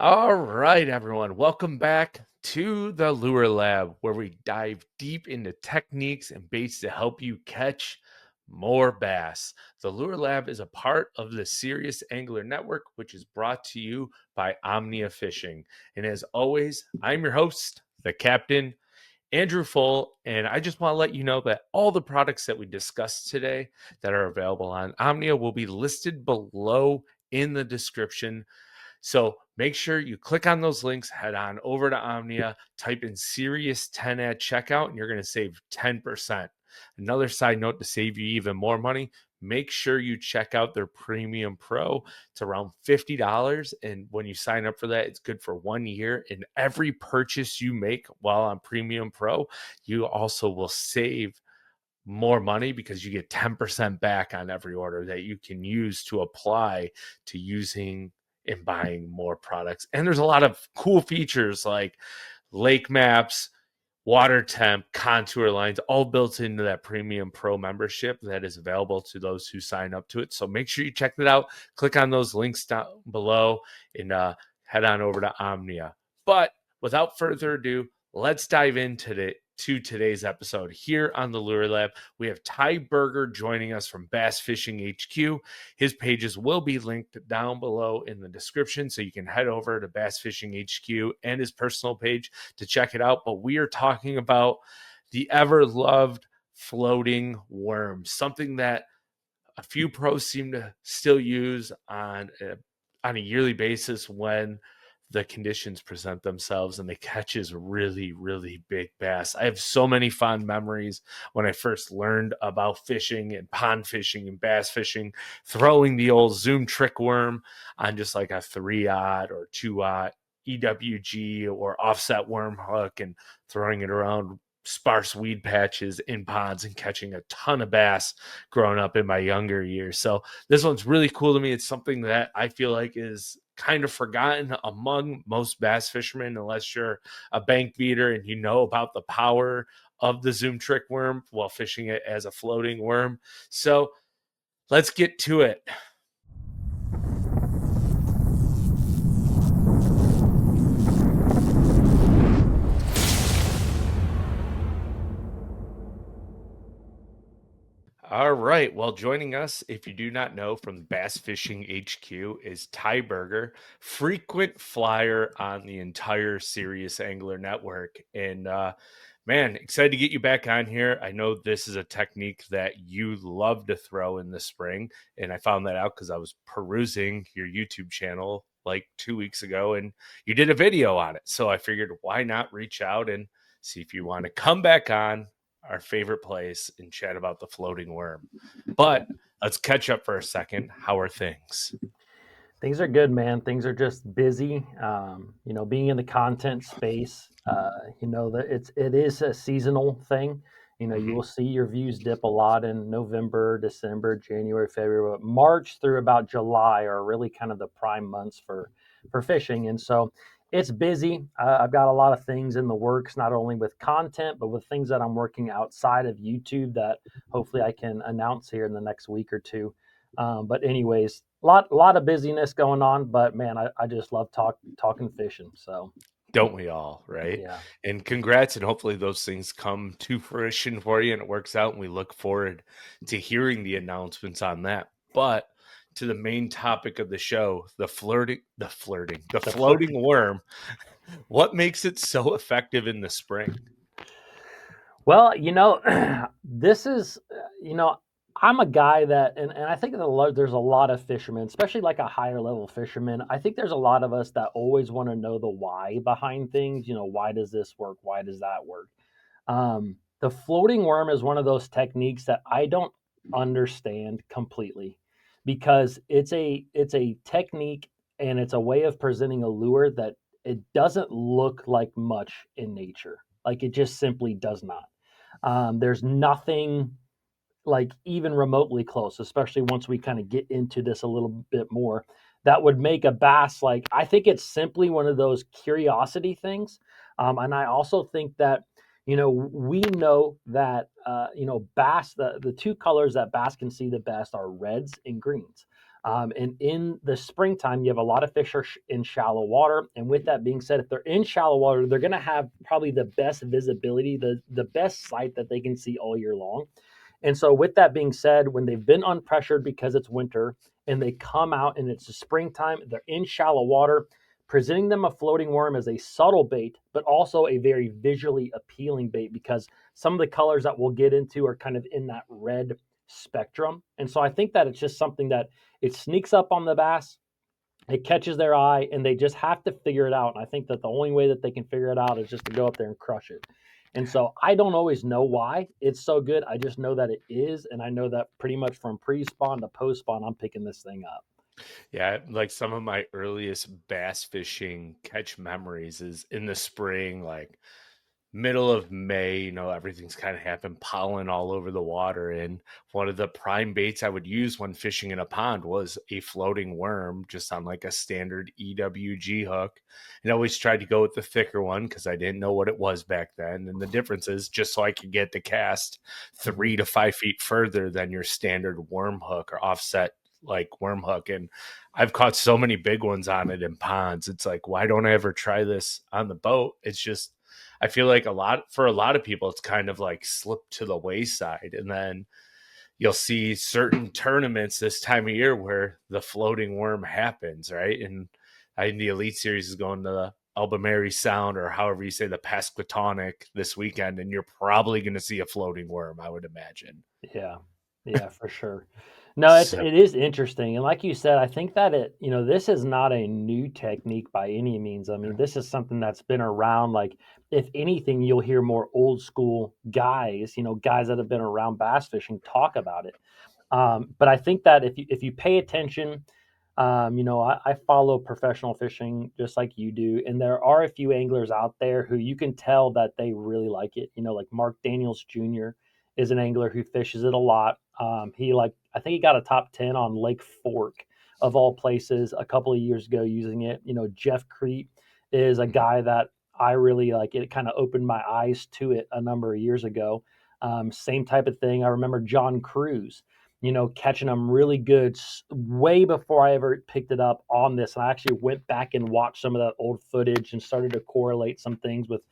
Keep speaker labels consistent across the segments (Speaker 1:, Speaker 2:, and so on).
Speaker 1: All right, everyone. Welcome back to the Lure Lab, where we dive deep into techniques and baits to help you catch more bass. The Lure Lab is a part of the Serious Angler Network, which is brought to you by Omnia Fishing. And as always, I'm your host, the Captain, Andrew Full, and I just want to let you know that all the products that we discussed today that are available on Omnia will be listed below in the description, so make sure you click on those links, head on over to Omnia, type in Serious 10 at checkout, and you're going to save 10%. Another side note to save you even more money, make sure you check out their Premium Pro. It's around $50. And when you sign up for that, it's good for 1 year. And every purchase you make while on Premium Pro, you also will save more money because you get 10% back on every order that you can use to apply to using and buying more products. And there's a lot of cool features like lake maps, water temp, contour lines, all built into that Premium Pro membership that is available to those who sign up to it. So make sure you check that out. Click on those links down below and head on over to Omnia. But without further ado, let's dive into today's episode here on the Lure Lab. We have Ty Berger joining us from Bass Fishing HQ. His pages will be linked down below in the description, so you can head over to Bass Fishing HQ and his personal page to check it out. But we are talking about the ever loved floating worm, something that a few pros seem to still use on a yearly basis when the conditions present themselves and they catches really, really big bass. I have so many fond memories when I first learned about fishing and pond fishing and bass fishing, throwing the old Zoom trick worm on just like a 3-aught or 2-aught EWG or offset worm hook and throwing it around sparse weed patches in ponds and catching a ton of bass growing up in my younger years. So this one's really cool to me. It's something that I feel like is kind of forgotten among most bass fishermen, unless you're a bank beater and you know about the power of the Zoom trick worm while fishing it as a floating worm. So let's get to it. All right. Well, joining us, if you do not know, from Bass Fishing HQ is Ty Berger, frequent flyer on the entire Serious Angler Network. And man, excited to get you back on here. I know this is a technique that you love to throw in the spring. And I found that out because I was perusing your YouTube channel like 2 weeks ago and you did a video on it. So I figured, why not reach out and see if you want to come back on our favorite place and chat about the floating worm. But let's catch up for a second. How are things?
Speaker 2: Things are good, man. Things are just busy. Being in the content space, that it is a seasonal thing. You
Speaker 1: Mm-hmm.
Speaker 2: will see your views dip a lot in November, December, January, February, but March through about July are really kind of the prime months for fishing, and so it's busy. I've got a lot of things in the works, not only with content, but with things that I'm working outside of YouTube that hopefully I can announce here in the next week or two. But anyways, lot of busyness going on. But man, I just love talking fishing. So
Speaker 1: Don't we all, right?
Speaker 2: yeah,
Speaker 1: And congrats, and hopefully those things come to fruition for you and it works out. And we look forward to hearing the announcements on that. But to the main topic of the show, the
Speaker 2: the flirting.
Speaker 1: floating worm. What makes it so effective in the spring?
Speaker 2: Well, this is I'm a guy that, and I think there's a lot of fishermen, especially like a higher level fisherman. I think there's a lot of us that always want to know the why behind things. Why does this work? Why does that work? The floating worm is one of those techniques that I don't understand completely because it's a technique and it's a way of presenting a lure that it doesn't look like much in nature. Like it just simply does not. There's nothing like even remotely close, especially once we kind of get into this a little bit more, that would make a bass like I think it's simply one of those curiosity things. And I also think that we know that bass the two colors that bass can see the best are reds and greens. And in the springtime, you have a lot of fish are in shallow water. And with that being said, if they're in shallow water, they're going to have probably the best visibility, the best sight that they can see all year long. And so, with that being said, when they've been unpressured because it's winter and they come out and it's the springtime, they're in shallow water, presenting them a floating worm as a subtle bait, but also a very visually appealing bait because some of the colors that we'll get into are kind of in that red spectrum. And so, I think that it's just something that it sneaks up on the bass, it catches their eye, and they just have to figure it out. And I think that the only way that they can figure it out is just to go up there and crush it. And so I don't always know why it's so good. I just know that it is, and I know that pretty much from pre-spawn to post-spawn, I'm picking this thing up.
Speaker 1: Yeah, like some of my earliest bass fishing catch memories is in the spring, like middle of May, everything's kind of happened, pollen all over the water. And one of the prime baits I would use when fishing in a pond was a floating worm just on like a standard EWG hook. And I always tried to go with the thicker one because I didn't know what it was back then. And the difference is just so I could get the cast
Speaker 2: Mhm.
Speaker 1: 3 to 5 feet further than your standard worm hook or offset like worm hook. And I've caught so many big ones on it in ponds. It's like, why don't I ever try this on the boat? It's just, I feel like for a lot of people, it's kind of like slipped to the wayside. And then you'll see certain tournaments this time of year where the floating worm happens, right? And I think the Elite Series is going to the Albemarle Sound or however you say the Pasquatonic this weekend, and you're probably going to see a floating worm, I would imagine.
Speaker 2: Yeah. Yeah, for sure. No,
Speaker 1: So
Speaker 2: it is interesting, and like you said, I think that this is not a new technique by any means. I mean, this is something that's been around. Like, if anything, you'll hear more old school guys, guys that have been around bass fishing talk about it. But I think that if you pay attention, I follow professional fishing just like you do, and there are a few anglers out there who you can tell that they really like it. Like Mark Daniels Jr. is an angler who fishes it a lot. I think he got a top 10 on Lake Fork of all places a couple of years ago using it. Jeff Crete is a guy that I really like. It kind of opened my eyes to it a number of years ago. Same type of thing. I remember John Cruz, catching them really good way before I ever picked it up on this. And I actually went back and watched some of that old footage and started to correlate some things with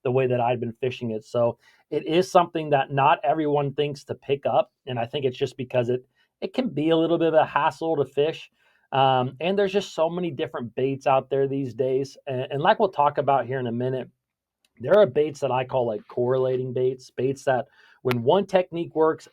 Speaker 2: the way that I'd been fishing it. So it is something that not everyone thinks to pick up. And I think it's just because it can be a little bit of a hassle to fish. And there's just so many different baits out there these days. And like we'll talk about here in a minute, there are baits that I call like correlating baits, baits that when one technique works,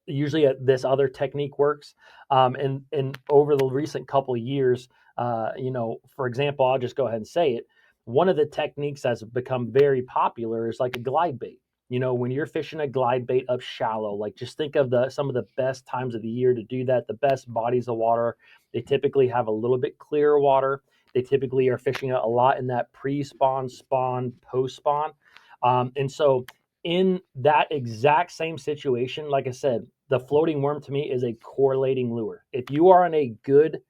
Speaker 2: usually this other technique works. And over the recent couple of years, for example, I'll just go ahead and say it. One of the techniques that's become very popular is like a glide bait. When you're fishing a glide bait up shallow, like just think of the some of the best times of the year to do that. The best bodies of water, they typically have a little bit clearer water. They typically are fishing a lot in that pre-spawn, spawn, post-spawn, and so in that exact same situation, like I said, the floating worm to me is a correlating lure. If you are on a good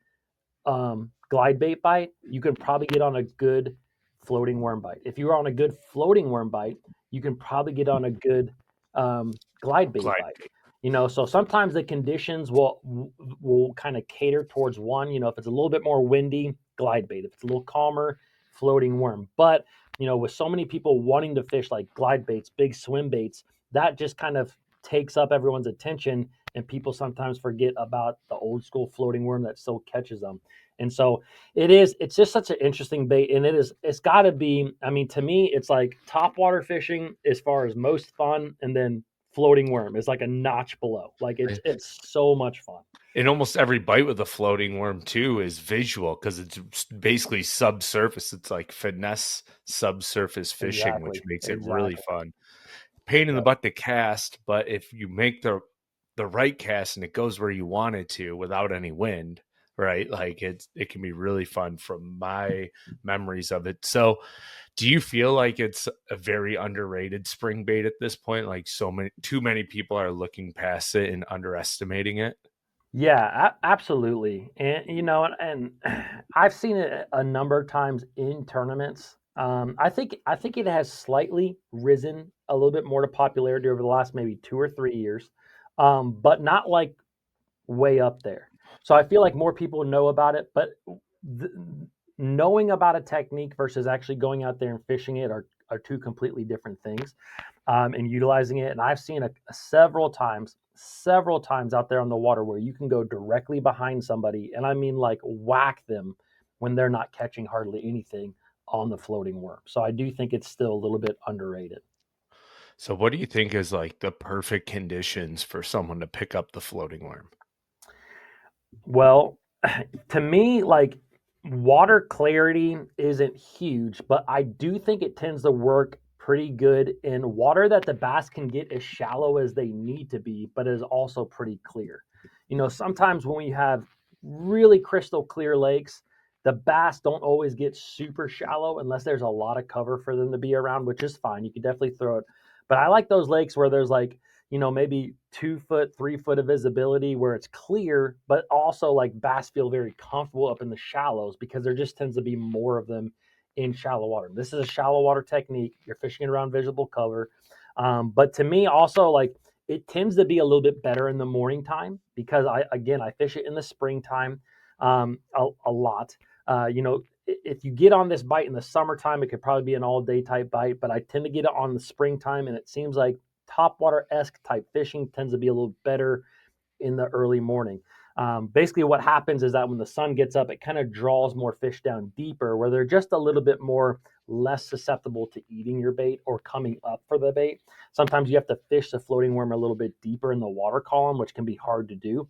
Speaker 2: glide bait bite, you can probably get on a good floating worm bite. If you are on a good floating worm bite, you can probably get on a good glide bait
Speaker 1: glide
Speaker 2: bite.
Speaker 1: bait.
Speaker 2: So sometimes the conditions will kind of cater towards one. If it's a little bit more windy, glide bait. If it's a little calmer, floating worm. But with so many people wanting to fish like glide baits, big swim baits, that just kind of takes up everyone's attention, and people sometimes forget about the old school floating worm that still catches them. And so it's just such an interesting bait, and it's got to be, I mean, to me it's like top water fishing as far as most fun, and then floating worm is like a notch below. Like it's so much fun.
Speaker 1: And almost every bite with a floating worm too is visual because it's basically subsurface. It's like finesse subsurface fishing, which
Speaker 2: Exactly.
Speaker 1: makes it really
Speaker 2: Exactly.
Speaker 1: fun. Pain in the
Speaker 2: Yep.
Speaker 1: butt to cast, but if you make the right cast and it goes where you want it to without any wind, right? Like it can be really fun from my memories of it. So do you feel like it's a very underrated spring bait at this point? Like too many people are looking past it and underestimating it?
Speaker 2: Yeah, absolutely. And and I've seen it a number of times in tournaments. I think it has slightly risen a little bit more to popularity over the last maybe 2 or 3 years, but not like way up there. So I feel like more people know about it, but th- knowing about a technique versus actually going out there and fishing it are two completely different things, and utilizing it. And I've seen several times out there on the water where you can go directly behind somebody, and I mean like whack them when they're not catching hardly anything on the floating worm. So I do think it's still a little bit underrated.
Speaker 1: So what do you think is like the perfect conditions for someone to pick up the floating worm?
Speaker 2: Well, to me, like water clarity isn't huge, but I do think it tends to work pretty good in water that the bass can get as shallow as they need to be, but is also pretty clear. Sometimes when we have really crystal clear lakes, the bass don't always get super shallow unless there's a lot of cover for them to be around, which is fine. You can definitely throw it. But I like those lakes where there's like, maybe 2 foot, 3 foot of visibility where it's clear, but also like bass feel very comfortable up in the shallows because there just tends to be more of them in shallow water. This is a shallow water technique. You're fishing around visible cover. But to me, also, like it tends to be a little bit better in the morning time because I fish it in the springtime a lot. If you get on this bite in the summertime, it could probably be an all day type bite, but I tend to get it on the springtime, and it seems like topwater-esque type fishing tends to be a little better in the early morning. Basically, what happens is that when the sun gets up, it kind of draws more fish down deeper, where they're just a little bit more less susceptible to eating your bait or coming up for the bait. Sometimes you have to fish the floating worm a little bit deeper in the water column, which can be hard to do.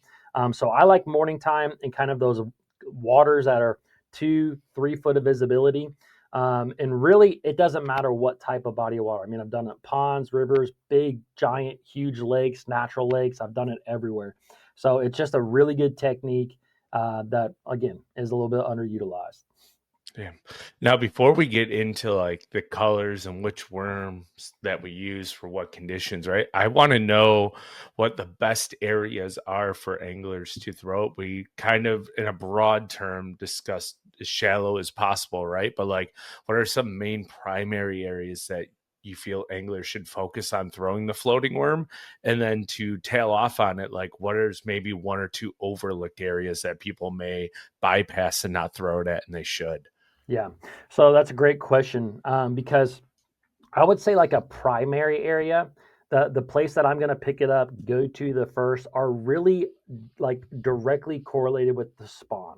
Speaker 2: So I like morning time and kind of those waters that are 2, 3 foot of visibility. And really, it doesn't matter what type of body of water. I mean, I've done it ponds, rivers, big, giant, huge lakes, natural lakes. I've done it everywhere. So it's just a really good technique that, again, is a little bit underutilized.
Speaker 1: Yeah. Now, before we get into like the colors and which worms that we use for what conditions, right? I want to know what the best areas are for anglers to throw. We kind of, in a broad term, discussed as shallow as possible, right? But like, what are some main primary areas that you feel anglers should focus on throwing the floating worm? And then to tail off on it, like, what is maybe one or two overlooked areas that people may bypass and not throw it at, and they should?
Speaker 2: Yeah. So that's a great question because I would say like a primary area, the place that I'm going to pick it up, go to the first, are really like directly correlated with the spawn.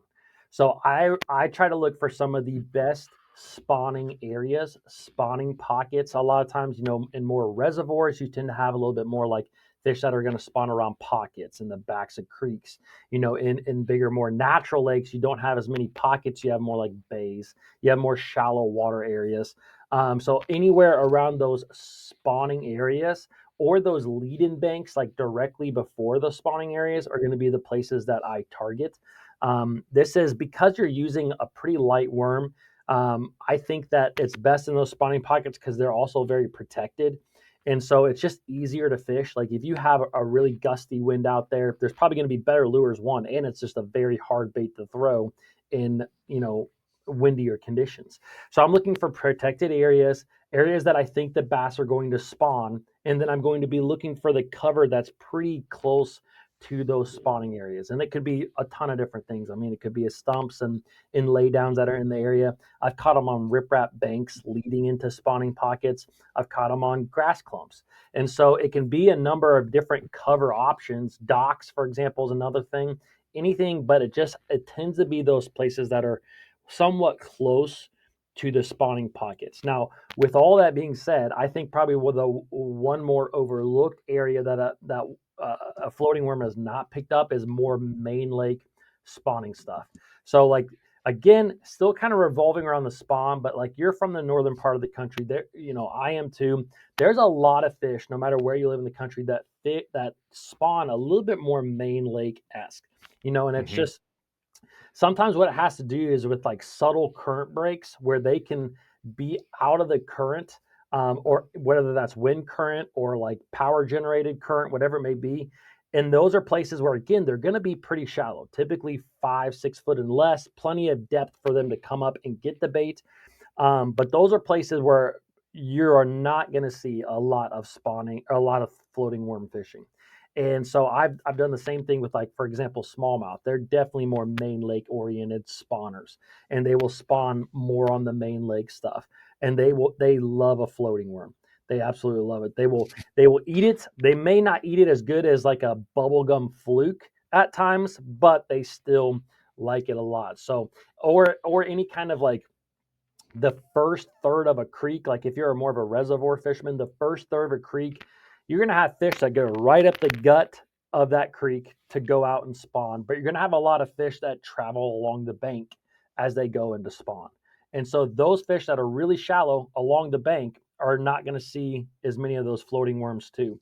Speaker 2: So I try to look for some of the best spawning areas, spawning pockets. A lot of times, in more reservoirs, you tend to have a little bit more like fish that are going to spawn around pockets in the backs of creeks. In bigger, more natural lakes, you don't have as many pockets. You have more like bays. You have more shallow water areas. So anywhere around those spawning areas or those lead-in banks, like directly before the spawning areas, are going to be the places that I target. This is because you're using a pretty light worm. I think that it's best in those spawning pockets because they're also very protected. And so it's just easier to fish. Like if you have a really gusty wind out there, there's probably going to be better lures, one, and it's just a very hard bait to throw in, windier conditions. So I'm looking for protected areas, areas that I think the bass are going to spawn, and then I'm going to be looking for the cover that's pretty close to those spawning areas. And it could be a ton of different things. I mean, it could be stumps and in laydowns that are in the area. I've caught them on riprap banks leading into spawning pockets. I've caught them on grass clumps. And so it can be a number of different cover options. Docks, for example, is another thing. Anything, but it tends to be those places that are somewhat close to the spawning pockets. Now, with all that being said, I think probably the one more overlooked area that a floating worm has not picked up is more main lake spawning stuff. So, like again, still kind of revolving around the spawn, but like you're from the northern part of the country, there, I am too. There's a lot of fish, no matter where you live in the country, that spawn a little bit more main lake esque. And it's
Speaker 1: Mhm.
Speaker 2: just sometimes what it has to do is with like subtle current breaks where they can be out of the current, or whether that's wind current or like power generated current, whatever it may be. And those are places where, again, they're going to be pretty shallow, typically 5, 6 foot and less, plenty of depth for them to come up and get the bait. But those are places where you are not going to see a lot of spawning or a lot of floating worm fishing. And so I've done the same thing with, like, for example, smallmouth. They're definitely more main lake oriented spawners, and they will spawn more on the main lake stuff. And they love a floating worm. They absolutely love it. They will eat it. They may not eat it as good as like a bubblegum fluke at times, but they still like it a lot. So, or any kind of like the first third of a creek, like if you're more of a reservoir fisherman, the first third of a creek, you're going to have fish that go right up the gut of that creek to go out and spawn. But you're going to have a lot of fish that travel along the bank as they go into spawn. And so those fish that are really shallow along the bank are not going to see as many of those floating worms too.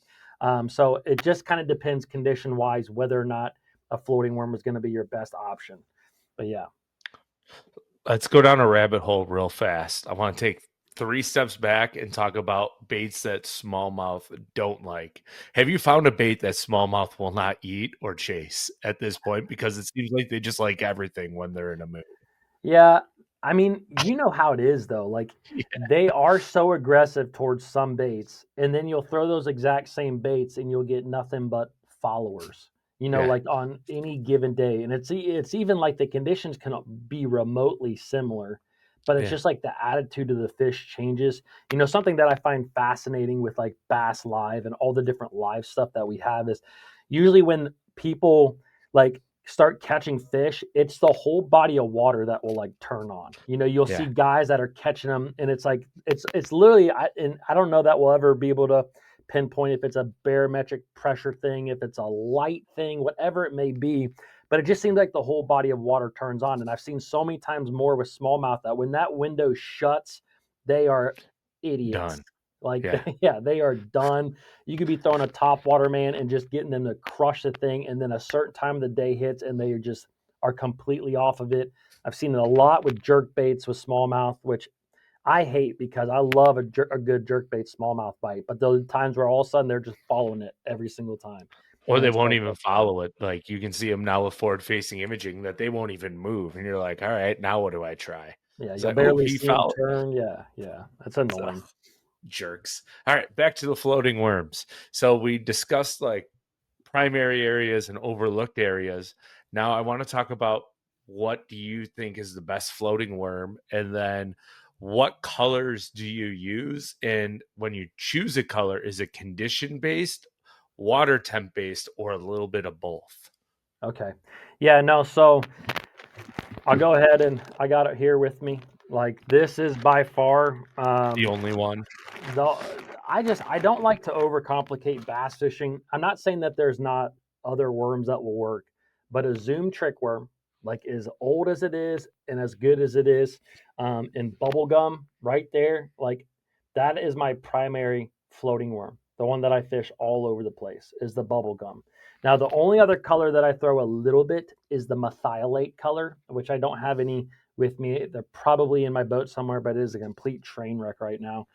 Speaker 2: So it just kind of depends condition wise whether or not a floating worm is going to be your best option. But yeah.
Speaker 1: Let's go down a rabbit hole real fast. I want to take 3 steps back and talk about baits that smallmouth don't like. Have you found a bait that smallmouth will not eat or chase at this point? Because it seems like they just like everything when they're in a mood.
Speaker 2: Yeah, I mean, you know how it is though. Like
Speaker 1: Yeah.
Speaker 2: they are so aggressive towards some baits, and then you'll throw those exact same baits, and you'll get nothing but followers.
Speaker 1: Yeah.
Speaker 2: Like on any given day, and it's even like the conditions can be remotely similar, but it's
Speaker 1: Yeah.
Speaker 2: just like the attitude of the fish changes. Something that I find fascinating with like Bass Live and all the different live stuff that we have is usually when people like start catching fish, it's the whole body of water that will like turn on. You'll see
Speaker 1: Yeah.
Speaker 2: guys that are catching them, and it's like it's literally. And I don't know that we'll ever be able to pinpoint if it's a barometric pressure thing, if it's a light thing, whatever it may be. But it just seems like the whole body of water turns on, and I've seen so many times more with smallmouth that when that window shuts, they are idiots.
Speaker 1: Done.
Speaker 2: Like,
Speaker 1: Yeah.
Speaker 2: yeah, they are done. You could be throwing a top water man and just getting them to crush the thing, and then a certain time of the day hits, and they are completely off of it. I've seen it a lot with jerk baits with smallmouth, which I hate because I love a good jerk bait smallmouth bite. But those times where all of a sudden they're just following it every single time,
Speaker 1: Or
Speaker 2: and
Speaker 1: they
Speaker 2: it's
Speaker 1: won't
Speaker 2: so
Speaker 1: even
Speaker 2: frustrating.
Speaker 1: follow it. Like you can see them now with forward facing imaging that they won't even move. And you're like, all right, now what do I try?
Speaker 2: Yeah,
Speaker 1: It's
Speaker 2: you'll
Speaker 1: like, oh,
Speaker 2: barely
Speaker 1: he
Speaker 2: see them
Speaker 1: followed.
Speaker 2: turn. Yeah, yeah, that's
Speaker 1: So
Speaker 2: annoying.
Speaker 1: jerks. All right, back to the floating worms. So we discussed like primary areas and overlooked areas. Now I want to talk about what do you think is the best floating worm, and then what colors do you use? And when you choose a color, is it condition based, water temp based, or a little bit of both?
Speaker 2: Okay, yeah, no. So I'll go ahead and I got it here with me. Like this is by far
Speaker 1: The only one.
Speaker 2: the I don't like to overcomplicate bass fishing. I'm not saying that there's not other worms that will work, but a zoom trick worm, like as old as it is and as good as it is, and bubble gum right there, like that is my primary floating worm. The one that I fish all over the place is the bubble gum. Now the only other color that I throw a little bit is the methylate color, which I don't have any with me. They're probably in my boat somewhere, but it is a complete train wreck right now.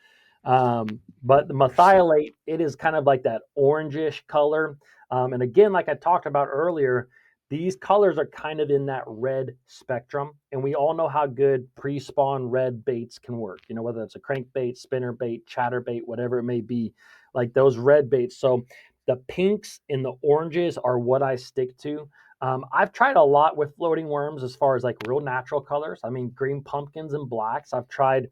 Speaker 2: But the methylate, it is kind of like that orangish color. And again, like I talked about earlier, these colors are kind of in that red spectrum. And we all know how good pre spawn red baits can work, whether it's a crankbait, spinner bait, chatter bait, whatever it may be, like those red baits. So the pinks and the oranges are what I stick to. I've tried a lot with floating worms as far as like real natural colors. I mean, green pumpkins and blacks. I've tried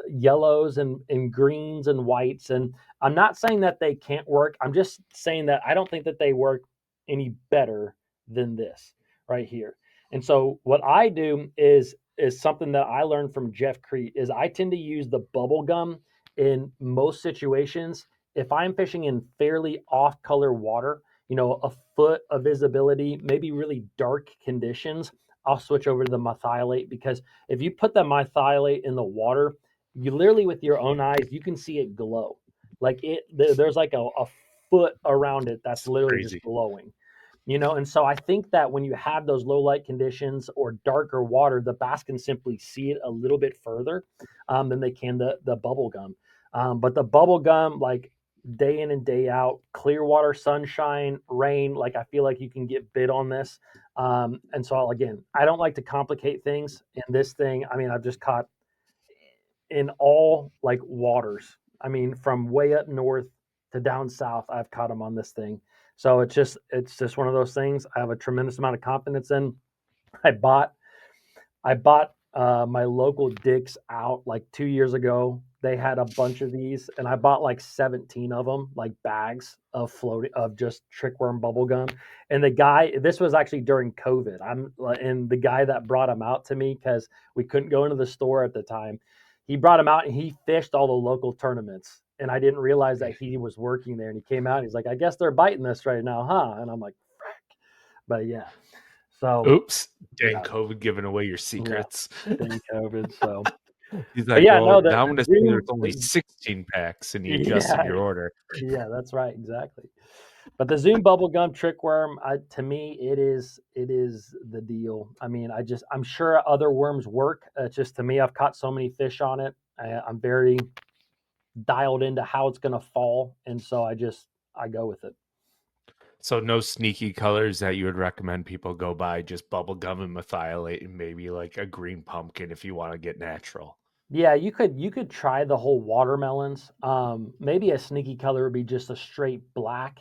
Speaker 2: yellows and greens and whites. And I'm not saying that they can't work. I'm just saying that I don't think that they work any better than this right here. And so what I do is something that I learned from Jeff Crete is I tend to use the bubble gum in most situations. If I'm fishing in fairly off color water, a foot of visibility, maybe really dark conditions, I'll switch over to the methylate because if you put the methylate in the water, you literally with your own eyes, you can see it glow. Like there's like a foot around it that's
Speaker 1: It's
Speaker 2: literally just
Speaker 1: crazy.
Speaker 2: glowing. And so I think that when you have those low light conditions or darker water, the bass can simply see it a little bit further than they can the bubble gum. But the bubble gum, like day in and day out, clear water, sunshine, rain, like I feel like you can get bit on this. And so again, I don't like to complicate things. And this thing, I mean, I've just caught in all like waters. I mean, from way up north. to down south, I've caught them on this thing. So it's just one of those things I have a tremendous amount of confidence in. I bought I bought my local Dick's out like 2 years ago. They had a bunch of these, and I bought like 17 of them, like bags of floating of just trickworm bubble gum. And the guy, this was actually during COVID. And the guy that brought them out to me because we couldn't go into the store at the time. He brought them out and he fished all the local tournaments. And I didn't realize that he was working there. And he came out and he's like, "I guess they're biting this right now, huh?" And I'm like, "Frick." But yeah, so
Speaker 1: Oops, dang
Speaker 2: yeah,
Speaker 1: COVID giving away your
Speaker 2: yeah,
Speaker 1: secrets.
Speaker 2: dang COVID. So
Speaker 1: He's
Speaker 2: but
Speaker 1: like,
Speaker 2: yeah,
Speaker 1: "Well,
Speaker 2: no,
Speaker 1: now I'm
Speaker 2: the
Speaker 1: gonna say there's
Speaker 2: Zoom
Speaker 1: only 16 packs," and he adjusted
Speaker 2: yeah,
Speaker 1: your order.
Speaker 2: yeah, that's right, exactly. But the Zoom bubblegum trickworm, to me, it is the deal. I mean, I'm sure other worms work. Just to me, I've caught so many fish on it. I'm very dialed into how it's going to fall, and so I go with it.
Speaker 1: So no sneaky colors that you would recommend people go buy, just bubble gum and methylate and maybe like a green pumpkin if you want to get natural.
Speaker 2: Yeah, you could try the whole watermelons. Maybe a sneaky color would be just a straight black.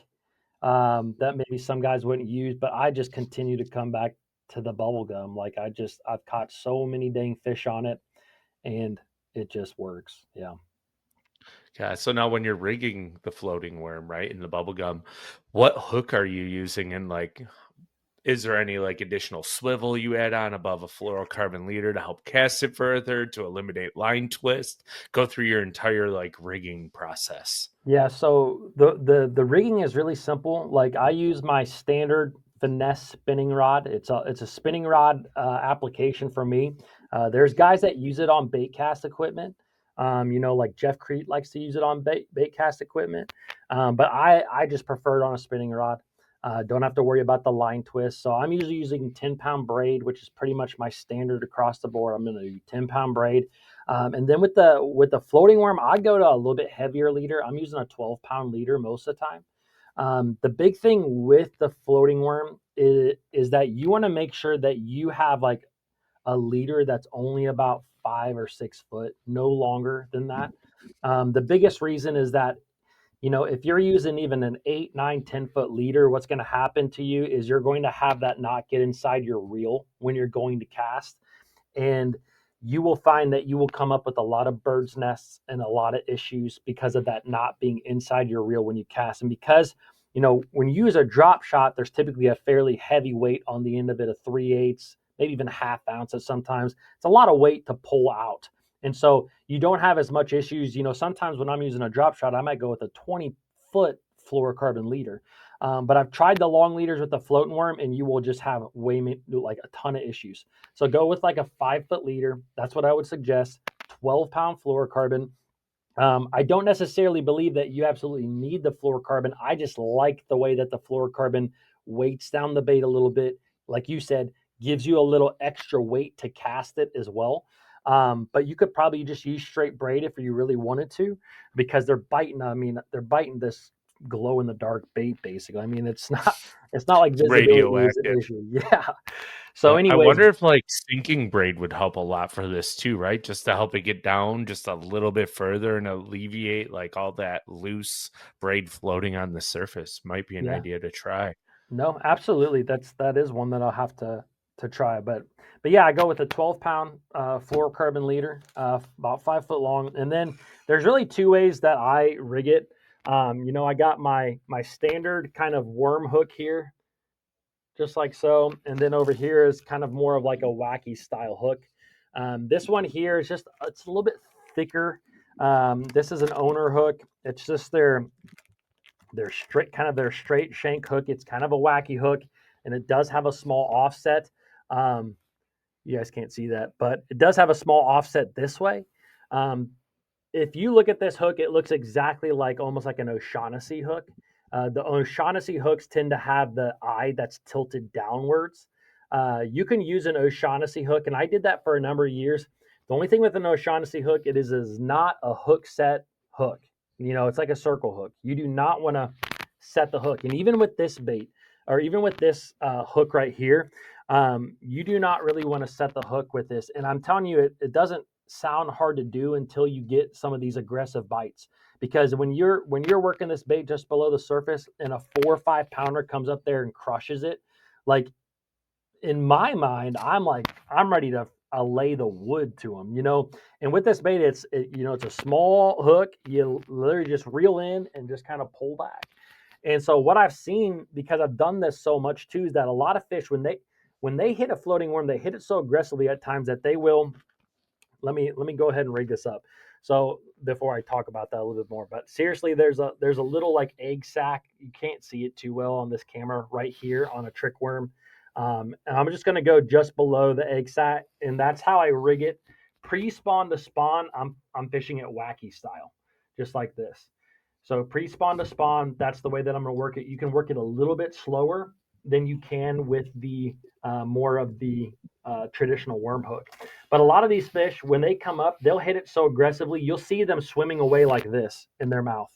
Speaker 2: That maybe some guys wouldn't use, but I just continue to come back to the bubble gum. Like I've caught so many dang fish on it, and it just works. Yeah.
Speaker 1: Yeah. So now when you're rigging the floating worm, right, in the bubble gum, what hook are you using? And like, is there any like additional swivel you add on above a fluorocarbon leader to help cast it further to eliminate line twist? Go through your entire like rigging process.
Speaker 2: Yeah, so the rigging is really simple. Like I use my standard finesse spinning rod. It's a spinning rod application for me. There's guys that use it on bait cast equipment. Like Jeff Crete likes to use it on bait cast equipment. But I just prefer it on a spinning rod. Don't have to worry about the line twist. So I'm usually using 10-pound braid, which is pretty much my standard across the board. I'm going to do 10-pound braid. And then with the floating worm, I go to a little bit heavier leader. I'm using a 12-pound leader most of the time. The big thing with the floating worm is that you want to make sure that you have like a leader that's only about 5 or 6 foot, no longer than that. The biggest reason is that if you're using even an 8, 9, 10 foot leader, what's going to happen to you is you're going to have that knot get inside your reel when you're going to cast, and you will find that you will come up with a lot of birds' nests and a lot of issues because of that not being inside your reel when you cast. And because, when you use a drop shot, there's typically a fairly heavy weight on the end of it, a 3/8, maybe even half ounces sometimes. It's a lot of weight to pull out. And so you don't have as much issues. Sometimes when I'm using a drop shot, I might go with a 20-foot fluorocarbon leader. But I've tried the long leaders with the floating worm, and you will just have like a ton of issues. So go with like a 5 foot leader. That's what I would suggest. 12-pound fluorocarbon. I don't necessarily believe that you absolutely need the fluorocarbon. I just like the way that the fluorocarbon weights down the bait a little bit. Like you said, gives you a little extra weight to cast it as well. But you could probably just use straight braid if you really wanted to, because they're biting. I mean, they're biting this glow in the dark bait basically. I mean, it's not like
Speaker 1: It's
Speaker 2: visibility is an
Speaker 1: radioactive.
Speaker 2: issue. Yeah. So,
Speaker 1: I
Speaker 2: anyways,
Speaker 1: wonder if like sinking braid would help a lot for this too, right? Just to help it get down just a little bit further and alleviate like all that loose braid floating on the surface. Might be an
Speaker 2: yeah.
Speaker 1: idea to try.
Speaker 2: No, absolutely. That is one that I'll have to try. But yeah, I go with a 12-pound fluorocarbon leader, about 5 foot long. And then there's really two ways that I rig it. I got my standard kind of worm hook here, just like so. And then over here is kind of more of like a wacky style hook. This one here is it's a little bit thicker. This is an owner hook. It's just their straight shank hook. It's kind of a wacky hook, and it does have a small offset. You guys can't see that, but it does have a small offset this way. Um, if you look at this hook, it looks exactly like almost like an O'Shaughnessy hook. The O'Shaughnessy hooks tend to have the eye that's tilted downwards. You can use an O'Shaughnessy hook, and I did that for a number of years. The only thing with an O'Shaughnessy hook, it is not a hook set hook. It's like a circle hook. You do not want to set the hook. And even with this bait, or even with this hook right here, you do not really want to set the hook with this. And I'm telling you, it doesn't sound hard to do until you get some of these aggressive bites, because when you're working this bait just below the surface and a 4 or 5 pounder comes up there and crushes it, like in my mind, I'm ready to lay the wood to them, you know. And with this bait, it's a small hook. You literally just reel in and just kind of pull back. And so what I've seen, because I've done this so much too, is that a lot of fish when they hit a floating worm, they hit it so aggressively at times that they will. Let me go ahead and rig this up. So before I talk about that a little bit more, but seriously, there's a little like egg sac. You can't see it too well on this camera right here on a trick worm. And I'm just going to go just below the egg sac, and that's how I rig it. Pre-spawn to spawn, I'm fishing it wacky style, just like this. So pre-spawn to spawn, that's the way that I'm going to work it. You can work it a little bit slower than you can with the more of the traditional worm hook. But a lot of these fish, when they come up, they'll hit it so aggressively, you'll see them swimming away like this in their mouth.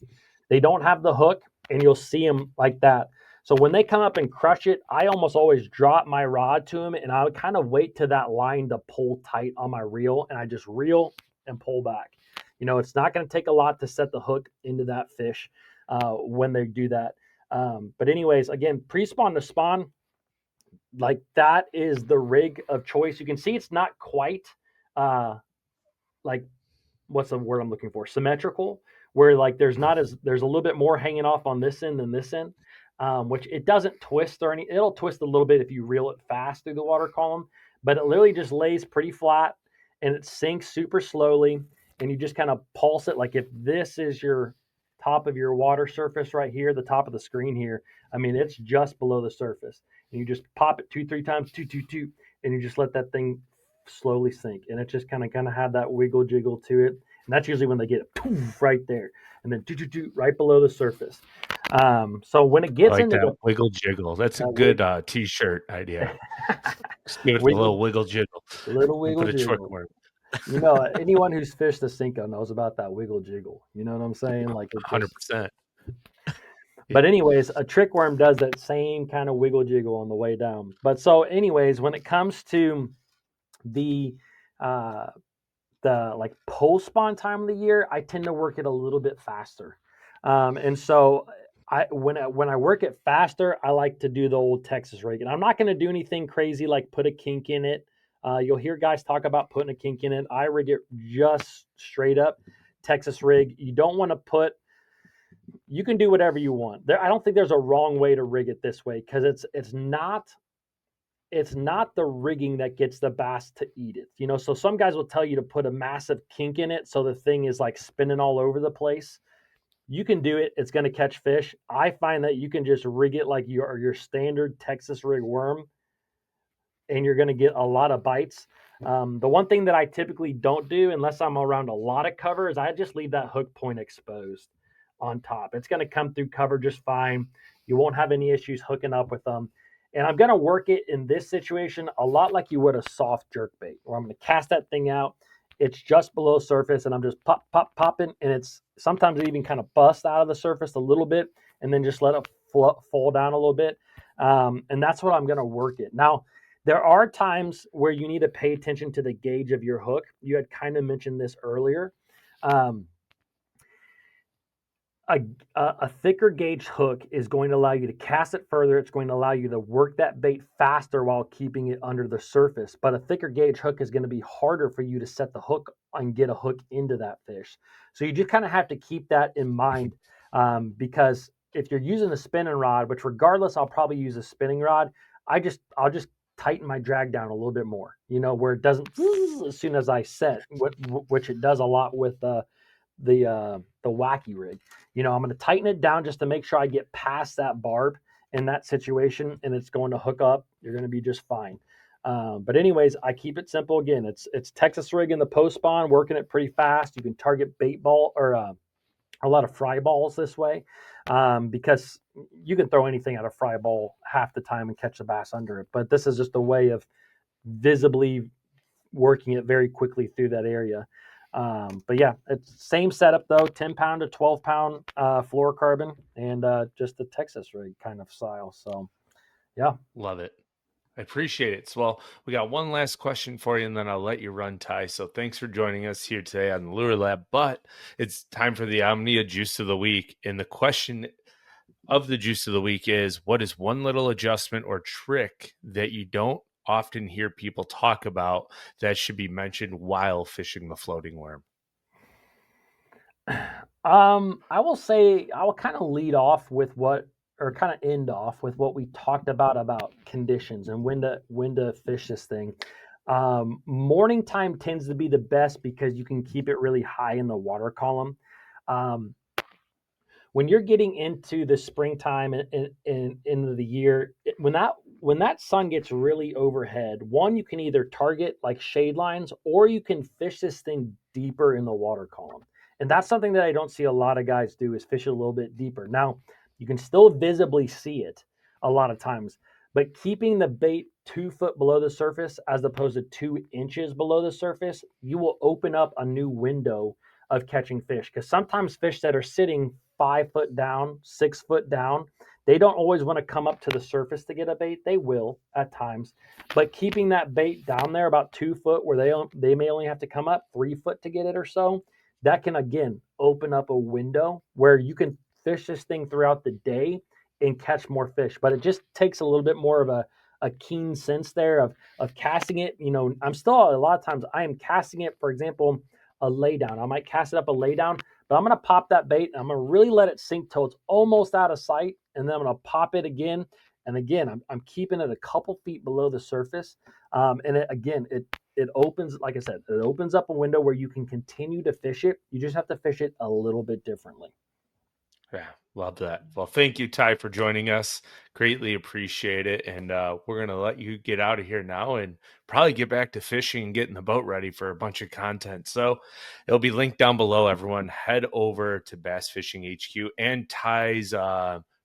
Speaker 2: They don't have the hook, and you'll see them like that. So when they come up and crush it, I almost always drop my rod to them, and I would kind of wait to that line to pull tight on my reel, and I just reel and pull back. You know, it's not going to take a lot to set the hook into that fish when they do that. But anyways, again, pre-spawn to spawn, like that is the rig of choice. You can see it's not quite uh, like what's the word I'm looking for? Symmetrical, where like there's a little bit more hanging off on this end than this end, which it doesn't twist or any. It'll twist a little bit if you reel it fast through the water column, but it literally just lays pretty flat and it sinks super slowly, and you just kind of pulse it. Like if this is your top of your water surface right here, the top of the screen here, I mean it's just below the surface, and you just pop it 2-3 times, two, and you just let that thing slowly sink, and it just kind of had that wiggle jiggle to it, and that's usually when they get it poof, right there, and then right below the surface. So when it
Speaker 1: I
Speaker 2: gets
Speaker 1: like
Speaker 2: into
Speaker 1: that
Speaker 2: the
Speaker 1: wiggle jiggle. That's a
Speaker 2: wig,
Speaker 1: good T-shirt idea. Just give it a
Speaker 2: wiggle,
Speaker 1: little wiggle jiggle
Speaker 2: little
Speaker 1: and put
Speaker 2: wiggle
Speaker 1: a trick
Speaker 2: jiggle,
Speaker 1: worm.
Speaker 2: you know, anyone who's fished the Cinco knows about that wiggle jiggle. You know what I'm saying? Like it just.
Speaker 1: 100%. Yeah.
Speaker 2: But anyways, a trick worm does that same kind of wiggle jiggle on the way down. But so, anyways, when it comes to the uh, like post spawn time of the year, I tend to work it a little bit faster. And so when I work it faster, I like to do the old Texas rig. And I'm not going to do anything crazy like put a kink in it. You'll hear guys talk about putting a kink in it. I rig it just straight up Texas rig. You don't want to put. You can do whatever you want. I don't think there's a wrong way to rig it this way because it's not the rigging that gets the bass to eat it. You know, so some guys will tell you to put a massive kink in it so the thing is like spinning all over the place. You can do it. It's going to catch fish. I find that you can just rig it like your standard Texas rig worm, and you're going to get a lot of bites. The one thing that I typically don't do unless I'm around a lot of cover is I just leave that hook point exposed on top. It's going to come through cover just fine. You won't have any issues hooking up with them. And I'm going to work it in this situation a lot like you would a soft jerk bait, where I'm going to cast that thing out. It's just below surface, and I'm just popping, and it's sometimes it even kind of busts out of the surface a little bit, and then just let it fall down a little bit. And that's what I'm going to work it. Now, there are times where you need to pay attention to the gauge of your hook. You had kind of mentioned this earlier. Um, a, a thicker gauge hook is going to allow you to cast it further. It's going to allow you to work that bait faster while keeping it under the surface. But a thicker gauge hook is going to be harder for you to set the hook and get a hook into that fish. So you just kind of have to keep that in mind because if you're using a spinning rod, which regardless, I'll probably use a spinning rod. I'll just tighten my drag down a little bit more, you know, where it doesn't as soon as I set, which it does a lot with the wacky rig. You know, I'm going to tighten it down just to make sure I get past that barb in that situation, and it's going to hook up. You're going to be just fine. But anyways, I keep it simple. Again, it's Texas rig in the post spawn, working it pretty fast. You can target bait ball or a lot of fry balls this way because you can throw anything at a fry ball half the time and catch the bass under it. But this is just a way of visibly working it very quickly through that area. But yeah, it's same setup though, 10 pound to 12 pound fluorocarbon and just the Texas rig kind of style. So yeah.
Speaker 1: Love it. I appreciate it. So, well, we got one last question for you, and then I'll let you run, Ty. So, thanks for joining us here today on the Lure Lab. But it's time for the Omnia Juice of the Week. And the question of the Juice of the Week is, what is one little adjustment or trick that you don't often hear people talk about that should be mentioned while fishing the floating worm?
Speaker 2: I will say I will kind of lead off with what, or kind of end off with what we talked about conditions and when to fish this thing. Morning time tends to be the best because you can keep it really high in the water column. Um, when you're getting into the springtime and into the year, when that sun gets really overhead, one, you can either target like shade lines or you can fish this thing deeper in the water column. And that's something that I don't see a lot of guys do, is fish it a little bit deeper. Now, you can still visibly see it a lot of times, but keeping the bait 2 foot below the surface as opposed to 2 inches below the surface, you will open up a new window of catching fish. Because sometimes fish that are sitting 5 foot down, 6 foot down, they don't always want to come up to the surface to get a bait. They will at times, but keeping that bait down there about 2 foot, where they may only have to come up 3 foot to get it or so, that can again open up a window where you can fish this thing throughout the day and catch more fish. But it just takes a little bit more of a keen sense there of casting it. I'm still, a lot of times I am casting it, for example, a laydown. I might cast it up a laydown, but I'm going to pop that bait and I'm going to really let it sink till it's almost out of sight. And then I'm going to pop it again. And again, I'm keeping it a couple feet below the surface. And it opens, like I said, it opens up a window where you can continue to fish it. You just have to fish it a little bit differently.
Speaker 1: Yeah, love that. Well, thank you, Ty, for joining us. Greatly appreciate it. And we're going to let you get out of here now and probably get back to fishing and getting the boat ready for a bunch of content. So it'll be linked down below, everyone. Head over to Bass Fishing HQ and Ty's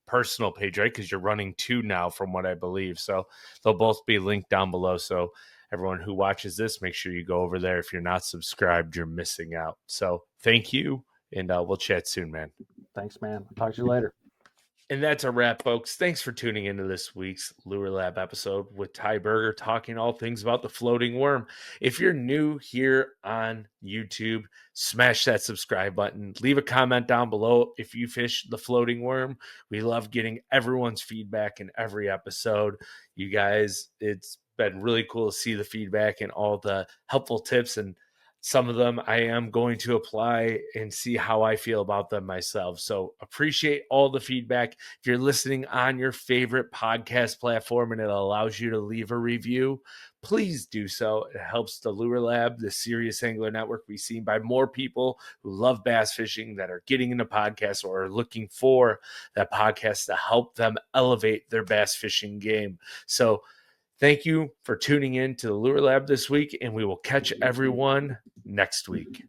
Speaker 1: personal page, right? Because you're running two now, from what I believe. So they'll both be linked down below. So everyone who watches this, make sure you go over there. If you're not subscribed, you're missing out. So thank you. And we'll chat soon, man.
Speaker 2: Thanks, man. I'll talk to you later.
Speaker 1: And that's a wrap, folks. Thanks for tuning into this week's Lure Lab episode with Ty Berger, talking all things about the floating worm. If you're new here on YouTube, smash that subscribe button. Leave a comment down below if you fish the floating worm. We love getting everyone's feedback in every episode. You guys, it's been really cool to see the feedback and all the helpful tips, and some of them I am going to apply and see how I feel about them myself. So appreciate all the feedback. If you're listening on your favorite podcast platform and it allows you to leave a review, please do so. It helps the Lure Lab, the Serious Angler Network, be seen by more people who love bass fishing, that are getting into podcasts or are looking for that podcast to help them elevate their bass fishing game. So thank you for tuning in to the Lure Lab this week, and we will catch everyone next week.